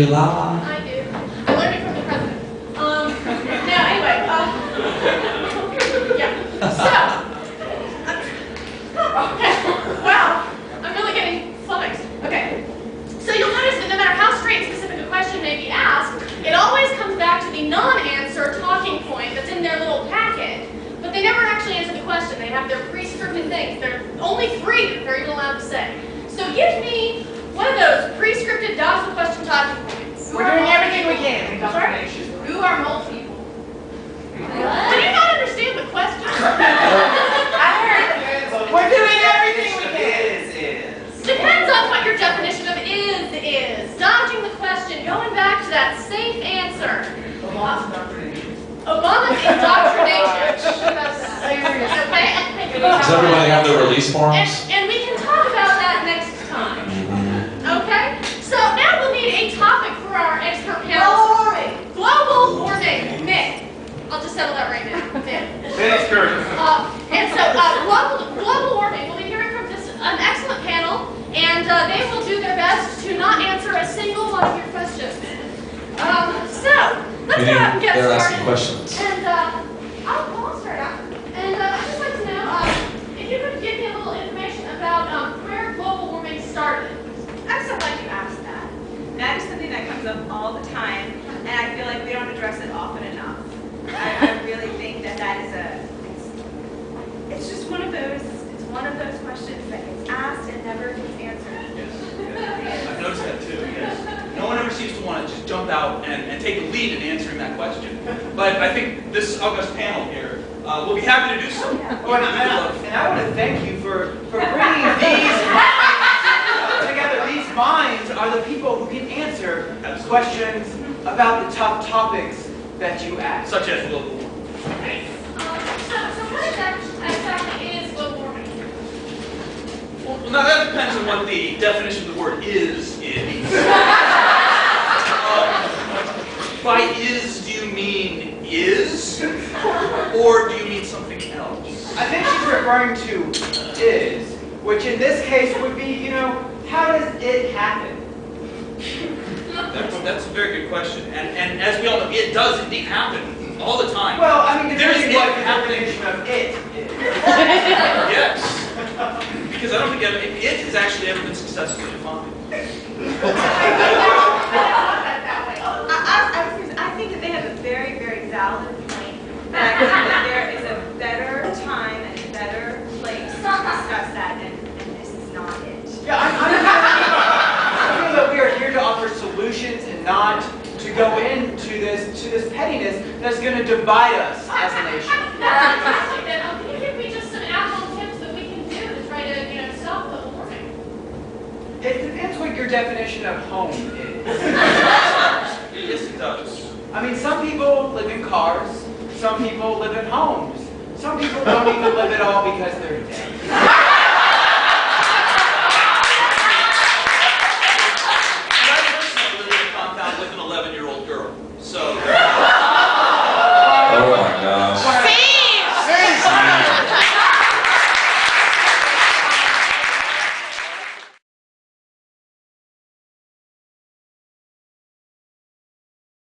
you, Lala? I do. I learned it from the president. Now, anyway, yeah. So, okay. Wow, I'm really getting flummoxed. Okay. So you'll notice that no matter how straight and specific a question may be asked, it always comes back to the non-answer talking point that's in their little packet. But they never actually answer the question. They have their pre-scripted things. There are only 3 that they're even allowed to say. So give me one of those pre-scripted dodge the question talking points. We're doing everything we can. Sorry? Who are mole people? What? Do you not understand the question? I heard. We're doing everything we can. Depends on what your definition of is. Dodging the question, going back to that safe answer. Obama's indoctrination. Okay? Does everybody have their release forms? And we can talk about that next time. Okay? So now we'll need a topic for our expert panel. Global warming. Myth. I'll just settle that right now. Myth. And so global warming. We'll be hearing from this excellent panel, and they will do their best to not answer a single one of your questions. So let's go out and get they're started. asking questions. And I'll start out. And I'd just like to know if you could give me a little information about where global warming started. I'm so glad you asked that. That is something that comes up all the time, and I feel like we don't address it often enough. I really think that is it's just one of those questions that gets asked and never gets answered. Yes. I've noticed that too, yes. No one ever seems to want to just jump out and take a lead in answering that question. But I think this august panel here will be happy to do so. Oh, and I want to thank you for bringing these minds together. These minds are the people who can answer questions about the tough topics that you ask. Such as global warming. So what exactly is global warming? Well, now that depends on what the definition of the word is. By is, do you mean is? Or do you mean something else? I think she's referring to is, which in this case would be, how does it happen? That's a very good question. And as we all know, it does indeed happen all the time. Well, I mean, there's depending what the definition of it is. Yes. Because I don't think it has actually ever been successfully defined. I think that they have a very, very valid point. And I think that there is a better time and a better place to discuss that, and this is not it. Yeah, I feel that we are here to offer solutions and not to go into this pettiness that's going to divide us as a nation. Exactly. Then can you give me just some at-home tips that we can do to try to stop global warming? It depends what your definition of home is. Yes, it does. I mean, some people live in cars. Some people live in homes. Some people don't even live at all because they're dead.